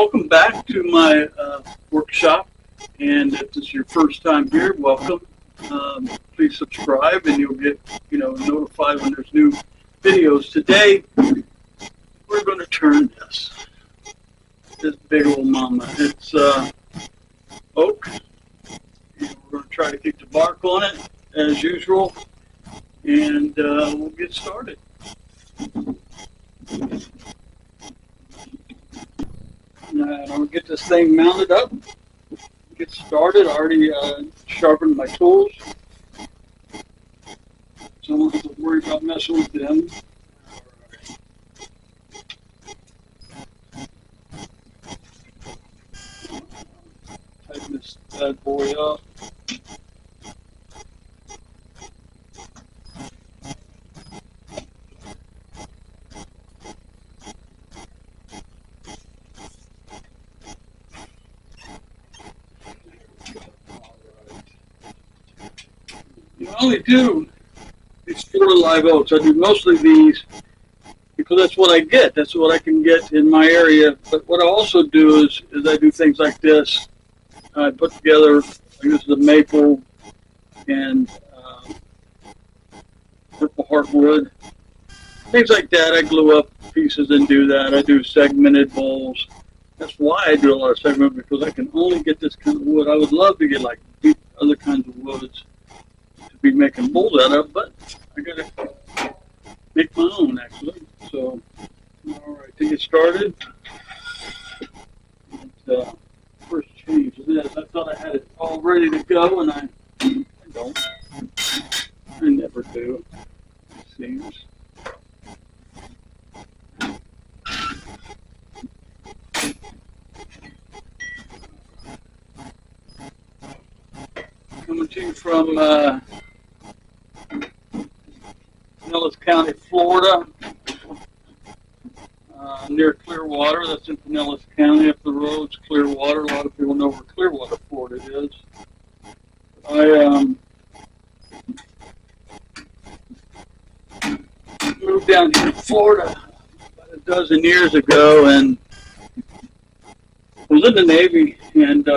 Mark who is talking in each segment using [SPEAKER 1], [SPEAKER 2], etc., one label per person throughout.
[SPEAKER 1] Welcome back to my workshop, and if this is your first time here, welcome. Please subscribe and you'll get notified when there's new videos. Today we're going to turn this big old mama. It's oak, and we're going to try to keep the bark on it as usual, and we'll get started. I'm going to get this thing mounted up, get started. I already sharpened my tools, so I don't have to worry about messing with them. Tighten this bad boy up. I only do these 4 live oaks. I do mostly these because that's what I get. That's what I can get in my area. But what I also do is I do things like this. I put together, I use the maple and purple heartwood, things like that. I glue up pieces and do that. I do segmented bowls. That's why I do a lot of segment, because I can only get this kind of wood. I would love to get like other kinds of woods be making bowls out of, but I gotta make my own actually. So, all right, to get started, first change is this. I thought I had it all ready to go, and I don't. I never do. It seems. Coming to you from Pinellas County, Florida, near Clearwater. That's in Pinellas County. Up the road's Clearwater. A lot of people know where Clearwater, Florida is. I moved down here to Florida about a dozen years ago, and was in the Navy, and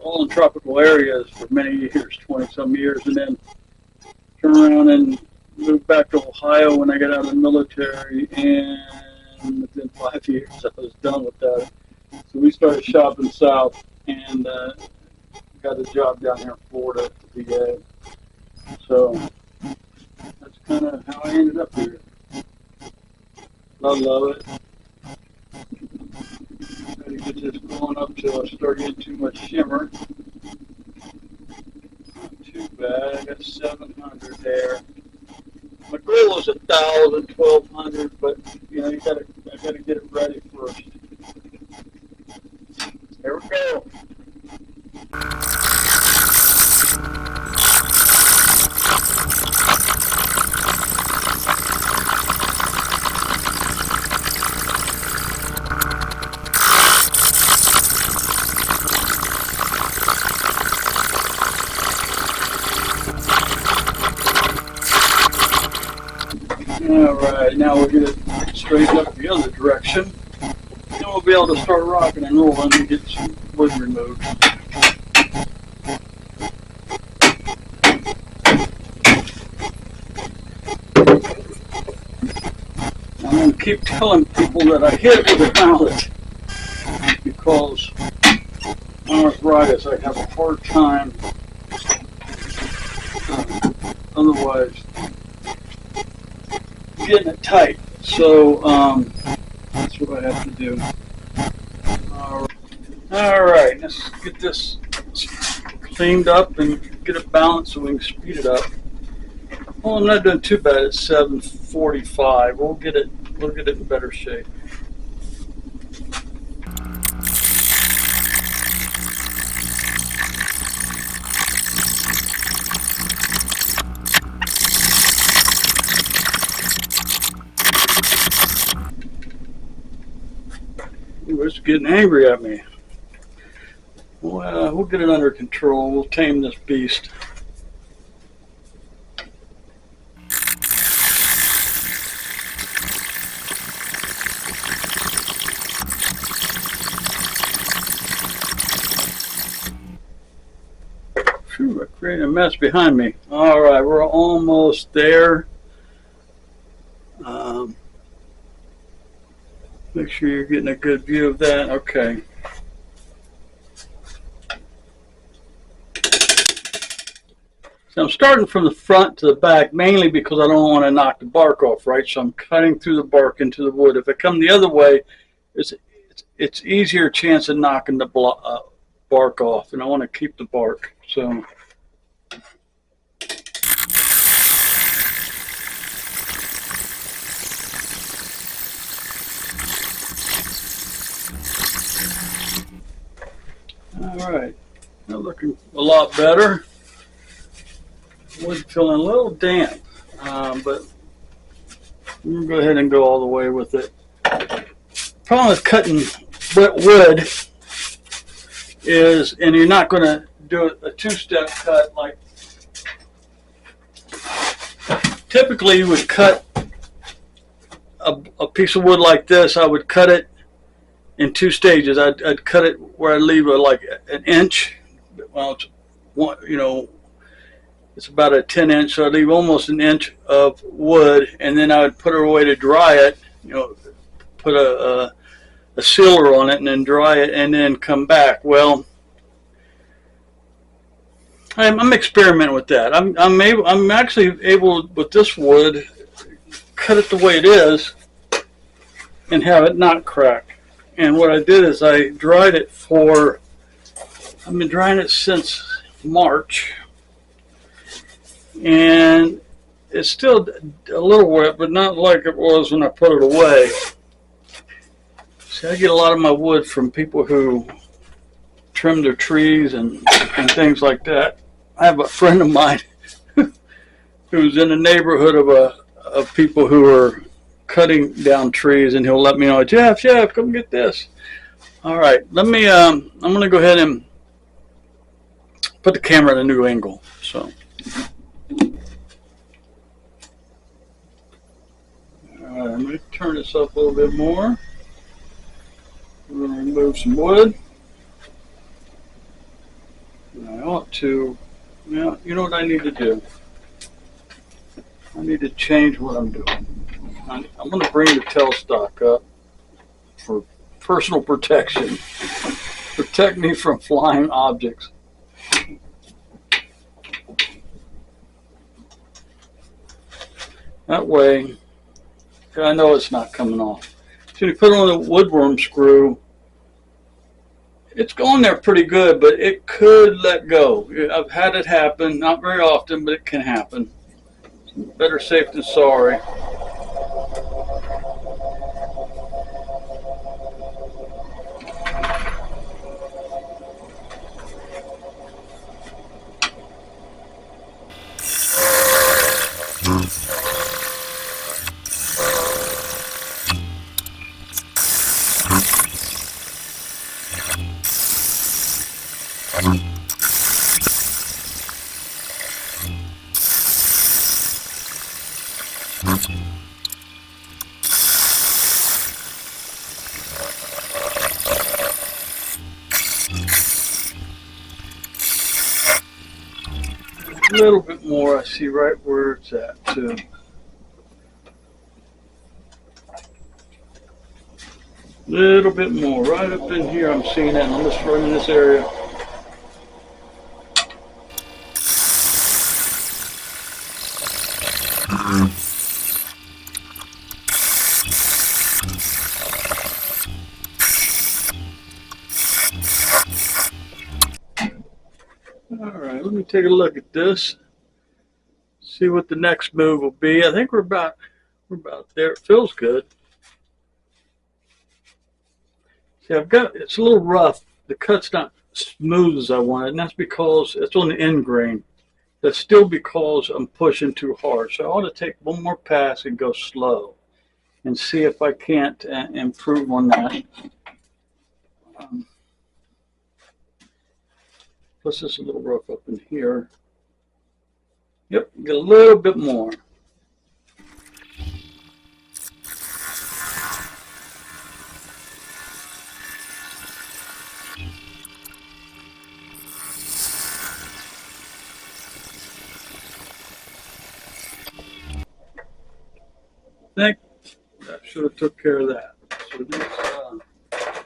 [SPEAKER 1] all in tropical areas for many years, 20-some years, and then turned around and moved back to Ohio when I got out of the military, and within 5 years I was done with that. So we started shopping south, and got a job down here in Florida at the VA. So that's kind of how I ended up here. I love it. Gotta get this going up till I start getting too much shimmer. Not too bad. I got 700 there. My goal is 1,000, 1,200, but I gotta get it ready first. There we go. Alright, now we'll get it straightened up the other direction. Then we'll be able to start rocking and rolling and get some wood removed. I'm going to keep telling people that I hit it with a mallet because on arthritis I have a hard time otherwise getting it tight, so that's what I have to do. Alright, let's get this cleaned up and get it balanced so we can speed it up. Well, I'm not doing too bad at 7:45. We'll get it in better shape. It's getting angry at me. We'll get it under control. We'll tame this beast. creating a mess behind me. All right, we're almost there. Make sure you're getting a good view of that. Okay. So I'm starting from the front to the back, mainly because I don't want to knock the bark off, right? So I'm cutting through the bark into the wood. If I come the other way, it's easier chance of knocking the bark off, and I want to keep the bark. So all right, they're looking a lot better. Wood feeling a little damp, but I'm gonna go ahead and go all the way with it. Problem with cutting wet wood is, and you're not going to do a two-step cut like typically you would cut a piece of wood like this. I would cut it in two stages. I'd cut it where I leave like an inch. Well, it's about a 10-inch, so I leave almost an inch of wood, and then I would put it away to dry it. Put a sealer on it and then dry it and then come back. Well, I'm experimenting with that. I'm actually able with this wood cut it the way it is and have it not crack. And what I did is I dried it I've been drying it since March, and it's still a little wet, but not like it was when I put it away. See, I get a lot of my wood from people who trim their trees and things like that. I have a friend of mine who's in the neighborhood of people who are cutting down trees, and he'll let me know, Jeff, come get this. All right, let me. I'm going to go ahead and put the camera at a new angle. So, all right, I'm going to turn this up a little bit more. We're going to remove some wood. And I ought to, you know what I need to do? I need to change what I'm doing. I'm going to bring the tailstock up for personal protection. Protect me from flying objects. That way, I know it's not coming off. So you put on the woodworm screw, it's going there pretty good, but it could let go. I've had it happen, not very often, but it can happen. Better safe than sorry. A little bit more, I see right where it's at too. A little bit more, right up in here. I'm seeing it. I'm just running this area. All right, let me take a look at this. See what the next move will be. I think we're about there. It feels good. See, it's a little rough. The cut's not smooth as I wanted, and that's because it's on the end grain. That's still because I'm pushing too hard. So I ought to take one more pass and go slow and see if I can't improve on that. Plus this is a little rough up in here. Yep, get a little bit more. should have took care of that. So this, I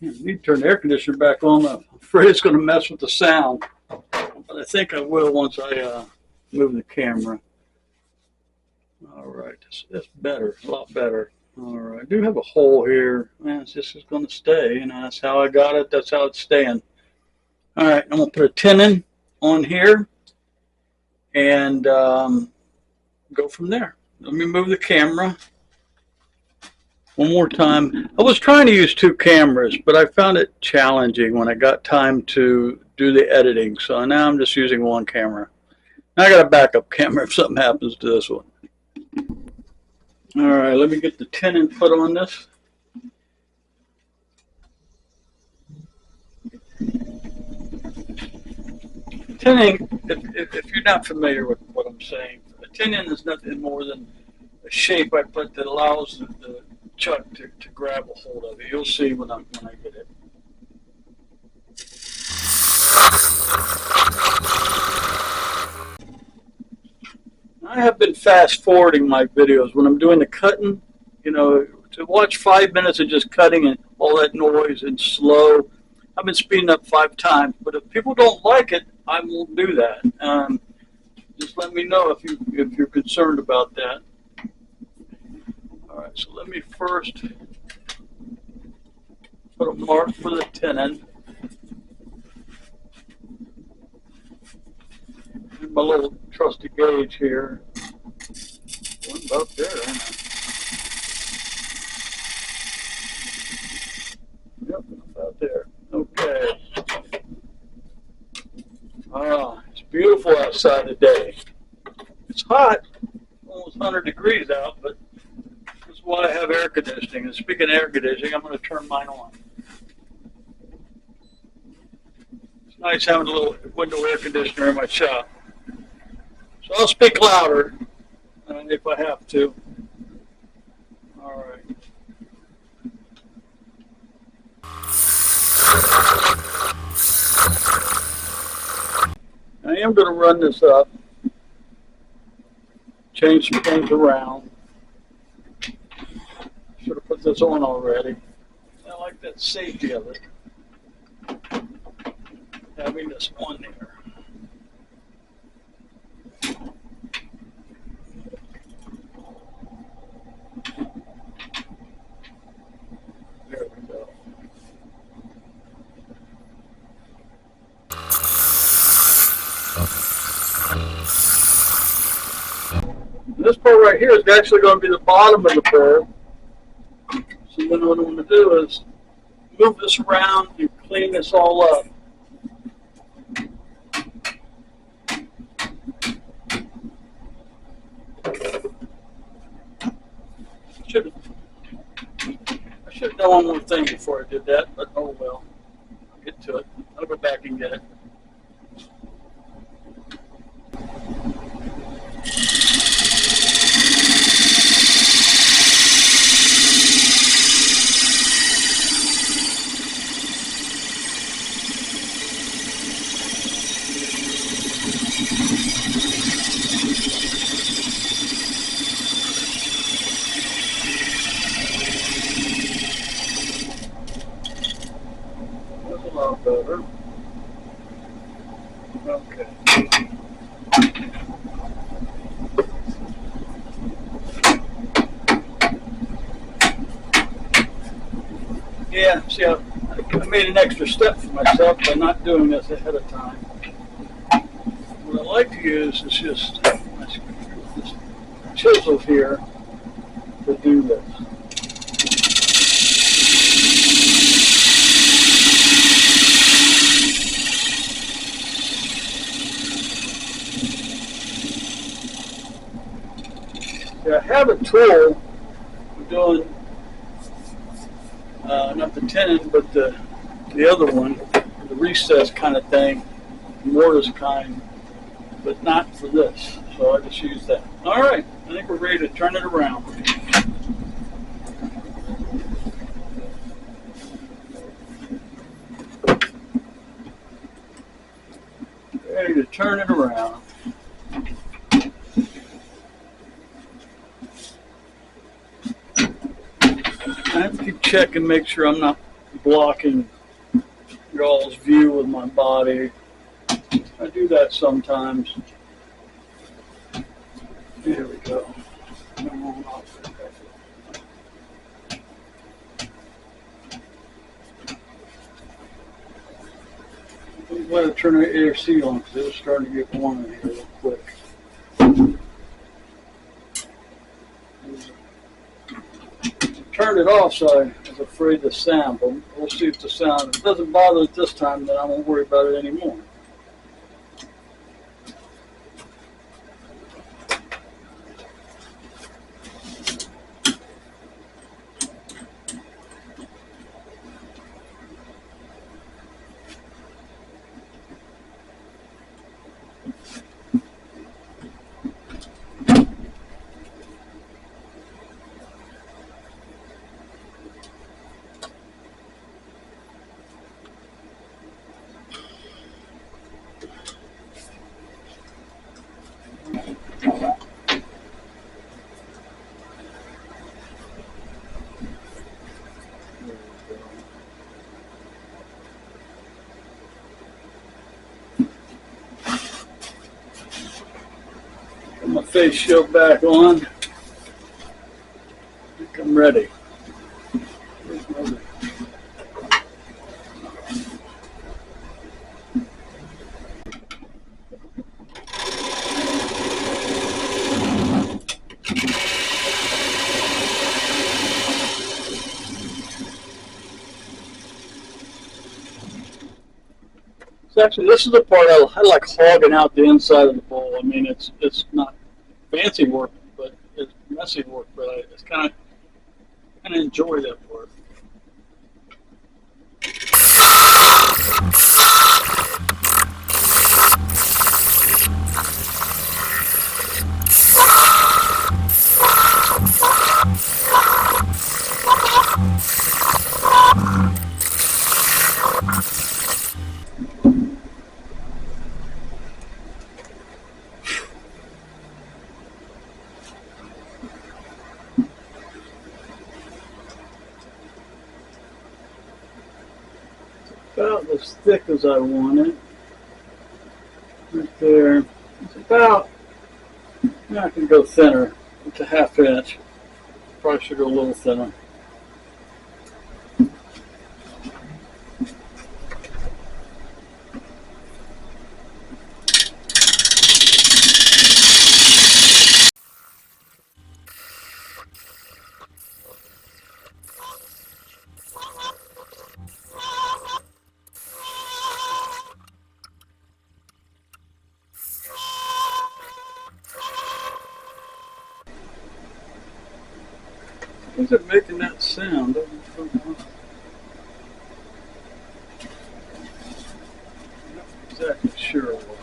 [SPEAKER 1] need to turn the air conditioner back on. I'm afraid it's going to mess with the sound, but I think I will once I move the camera. All right, that's better, a lot better. All right, I do have a hole here. Man, this is going to stay. You know, that's how I got it. That's how it's staying. All right, I'm going to put a tenon on here and go from there. Let me move the camera one more time. I was trying to use two cameras, but I found it challenging when I got time to do the editing. So now I'm just using one camera. Now I got a backup camera if something happens to this one. All right, let me get the tenon put on this. Tenon, if you're not familiar with what I'm saying, a tenon is nothing more than a shape I put that allows the chuck to grab a hold of it. You'll see when I get it. I have been fast forwarding my videos when I'm doing the cutting. You know, to watch 5 minutes of just cutting and all that noise and slow. I've been speeding up 5 times, but if people don't like it, I won't do that. Just let me know if you're concerned about that. All right, so let me first put a mark for the tenon. And my little trusty gauge here. One about there, isn't it? Yep, about there. Okay. It's beautiful outside today. It's hot, almost 100 degrees out, but that's why I have air conditioning. And speaking of air conditioning, I'm going to turn mine on. It's nice having a little window air conditioner in my shop. So I'll speak louder if I have to. All right. I am going to run this up, change some things around. Should have put this on already. I like that safety of it, having this on there. There we go. This part right here is actually going to be the bottom of the burr. So then what I'm going to do is move this around and clean this all up. I should have done one more thing before I did that, but oh well. I'll get to it. I'll go back and get it. Better. Okay. Yeah, see, I made an extra step for myself by not doing this ahead of time. What I like to use is just this chisel here to do this. I have a tool for doing not the tenon, but the other one, the recess kind of thing, mortise kind, but not for this. So I just use that. All right, I think we're ready to turn it around. Ready to turn it around. have to keep checking, make sure I'm not blocking y'all's view with my body. I do that sometimes. There we go. I'm glad to turn the AC on because it was starting to get warm in here real quick. Turned it off, so I was afraid of the sound, but we'll see if the sound, if it doesn't bother it this time, then I won't worry about it anymore. Put my face shield back on. I think I'm ready. Where's my other? Actually, this is the part I like hogging out the inside of the bowl. I mean, it's not fancy work, but it's messy work. But I just kind of enjoy that part. About as thick as I want it. Right there. It's about, now I can go thinner. It's a ½ inch. Probably should go a little thinner. Is it making that sound? I'm not exactly sure why.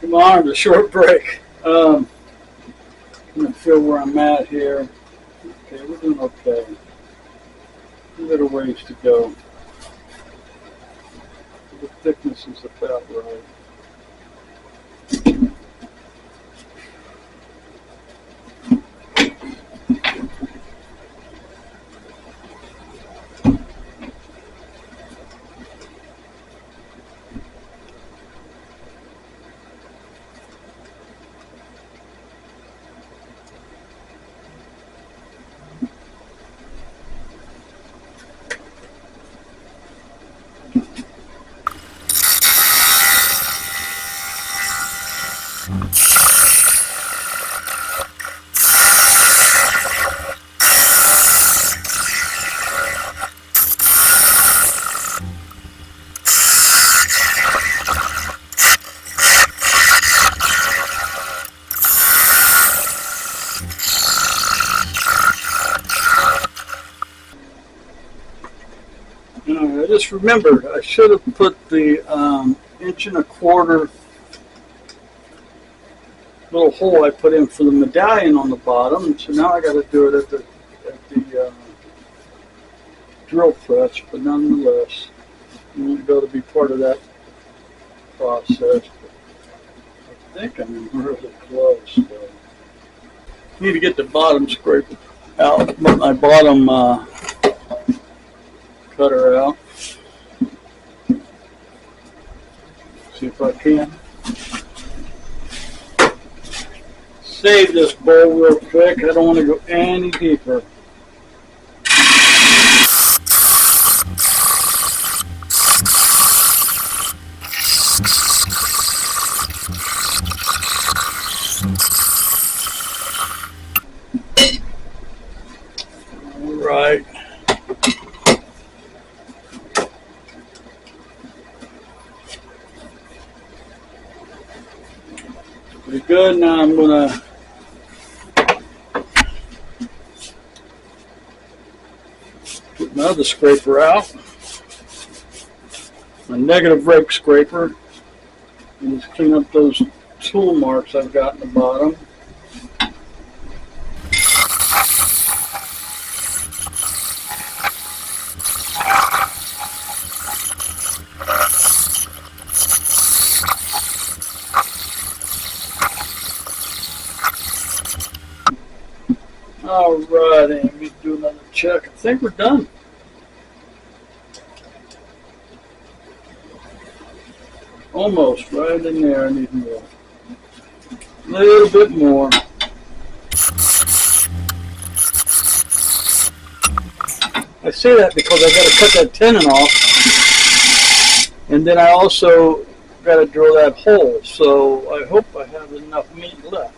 [SPEAKER 1] My arm's a short break. I'm gonna feel where I'm at here. Okay, we're doing okay. A little ways to go. The thickness is about right. I just remembered I should have put the 1.25 inch little hole I put in for the medallion on the bottom. So now I got to do it at the drill press, but nonetheless, I'm going to go to be part of that process. I think I'm really close. So. Need to get the bottom scraper out, but my bottom cutter out. See if I can save this bowl real quick. I don't want to go any deeper. Right. Pretty good. Now I'm going to put my other scraper out. My negative rake scraper. And just clean up those tool marks I've got in the bottom. Alrighty, let me do another check. I think we're done. Almost right in there. I need more. A little bit more. I say that because I got to cut that tenon off, and then I also got to drill that hole. So I hope I have enough meat left.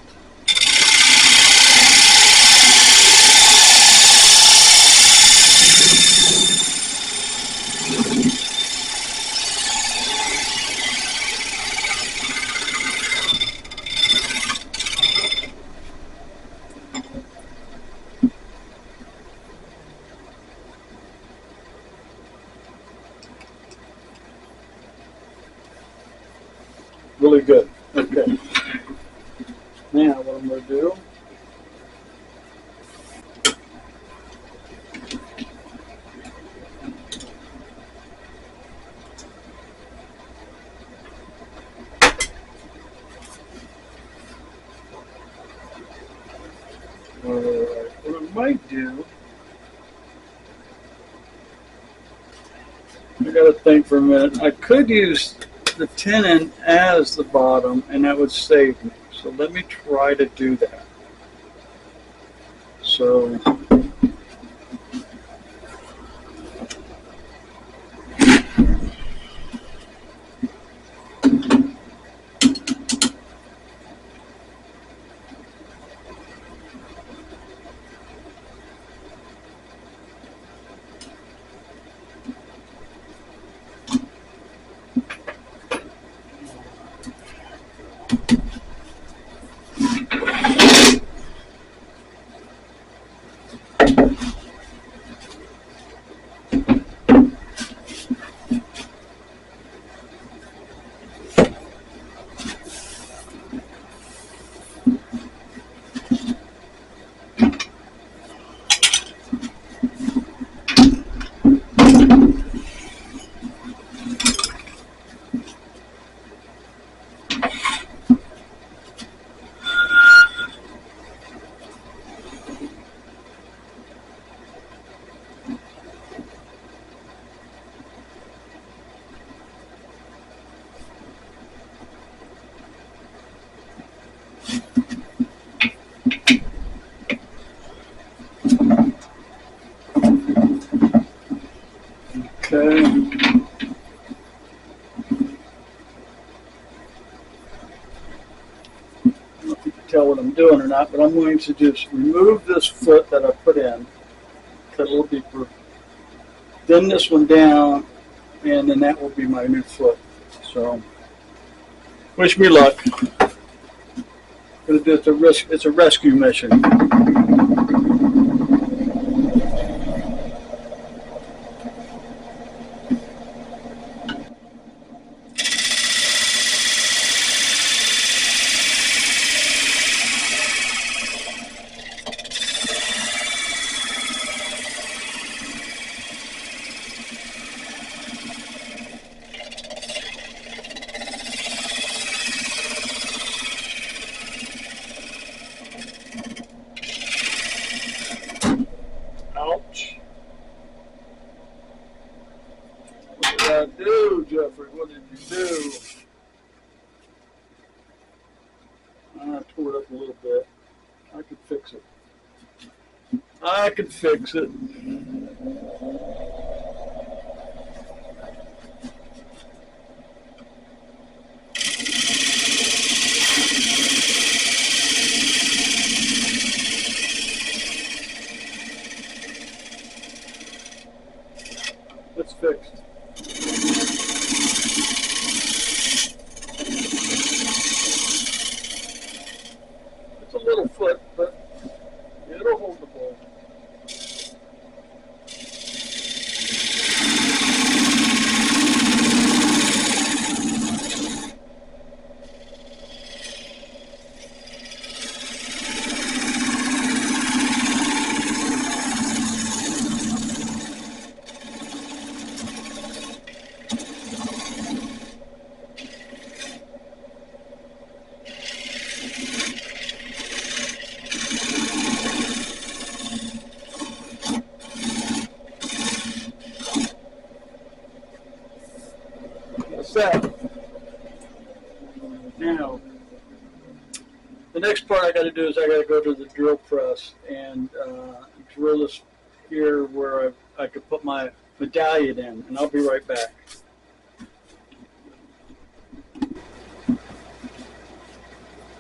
[SPEAKER 1] Really good. Okay. Now what I'm going to do, what I might do, I got to think for a minute. I could use the tenon as the bottom, and that would save me. So let me try to do that. So okay. I don't know if you can tell what I'm doing or not, but I'm going to just remove this foot that I put in, cut a little deeper, thin this one down, and then that will be my new foot. So, wish me luck. I'm going to do it. It's a rescue mission. I do, Jeffrey? What did you do? I tore it up a little bit. I could fix it. I could fix it. It's fixed. It's a little foot, but it'll hold the bowl. Set. Now, the next part I got to do is I got to go to the drill press and drill this here where I could put my medallion in, and I'll be right back.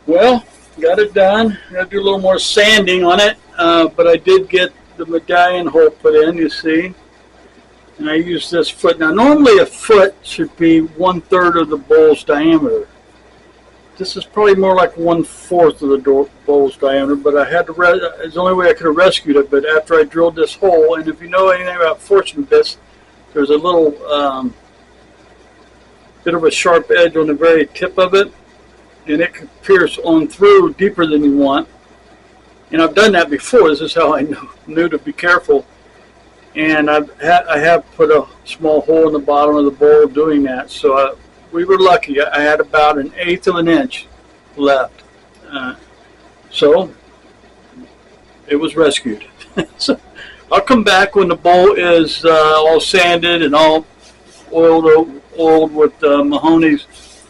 [SPEAKER 1] Well, got it done. I got to do a little more sanding on it, but I did get the medallion hole put in, you see. And I use this foot. Now, normally a foot should be 1/3 of the bowl's diameter. This is probably more like 1/4 of the bowl's diameter, but I had to, it's the only way I could have rescued it. But after I drilled this hole, and if you know anything about fortune bits, there's a little bit of a sharp edge on the very tip of it, and it could pierce on through deeper than you want. And I've done that before. This is how I knew to be careful. And I have put a small hole in the bottom of the bowl doing that. So we were lucky. I had about 1/8 of an inch left. So it was rescued. So I'll come back when the bowl is all sanded and all oiled with Mahoney's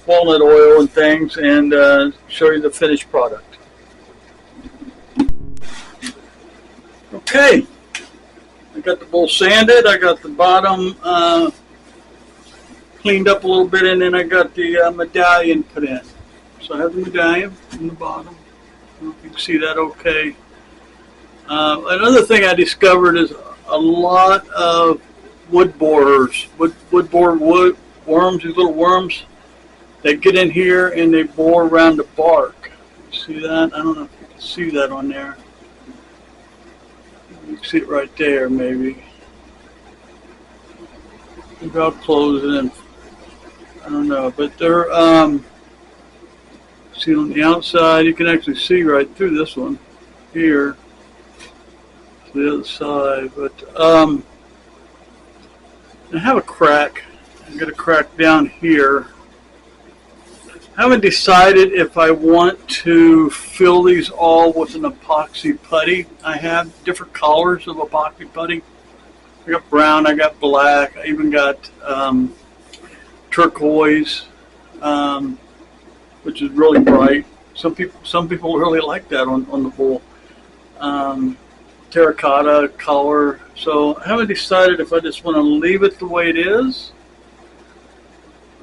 [SPEAKER 1] walnut oil and things, and show you the finished product. Okay. I got the bowl sanded, I got the bottom cleaned up a little bit, and then I got the medallion put in. So I have the medallion in the bottom. I don't know if you can see that okay. Another thing I discovered is a lot of wood borers, wood worms, these little worms, they get in here and they bore around the bark. See that? I don't know if you can see that on there. You can see it right there, maybe. Maybe I'll close it in. I don't know, but they're, see on the outside, you can actually see right through this one here to the other side. But I have a crack. I got a crack down here. I haven't decided if I want to fill these all with an epoxy putty. I have different colors of epoxy putty. I got brown, I got black, I even got turquoise, which is really bright. Some people really like that on the bowl. Terracotta color. So I haven't decided if I just want to leave it the way it is,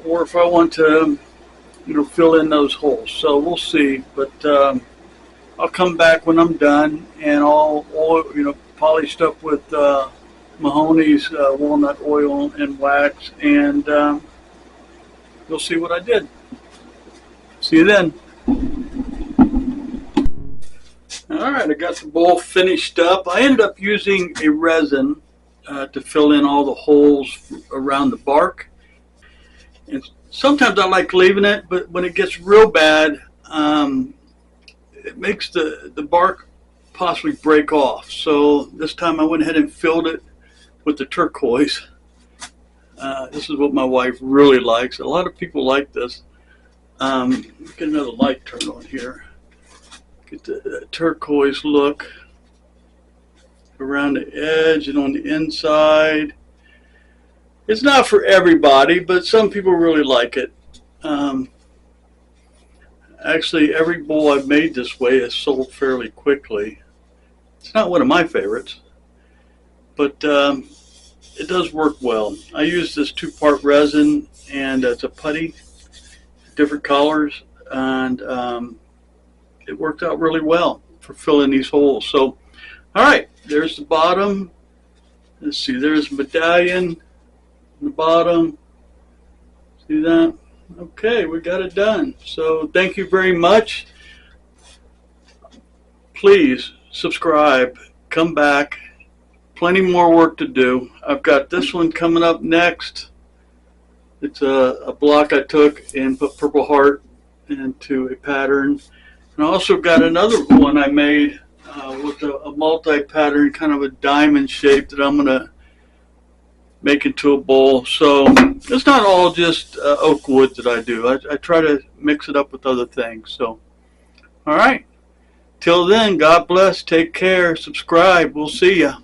[SPEAKER 1] or if I want to, fill in those holes. So we'll see. But I'll come back when I'm done, and I'll polished up with Mahoney's walnut oil and wax, and you'll see what I did. See you then. All right, I got the bowl finished up. I ended up using a resin to fill in all the holes around the bark. And sometimes I like leaving it, but when it gets real bad, it makes the bark possibly break off. So this time I went ahead and filled it with the turquoise. This is what my wife really likes. A lot of people like this. Get another light turned on here. Get the turquoise look around the edge and on the inside. It's not for everybody, but some people really like it. Actually, every bowl I've made this way is sold fairly quickly. It's not one of my favorites, but it does work well. I use this 2-part resin, and it's a putty, different colors, and it worked out really well for filling these holes. So, all right, there's the bottom. Let's see, there's medallion on the bottom. See that? Okay, we got it done. So thank you very much. Please subscribe, come back. Plenty more work to do. I've got this one coming up next. It's a block I took and put Purple Heart into a pattern. And I also got another one I made with a multi-pattern, kind of a diamond shape that I'm going to make into a bowl. So it's not all just oak wood that I do. I try to mix it up with other things. So, all right. Till then, God bless. Take care. Subscribe. We'll see ya.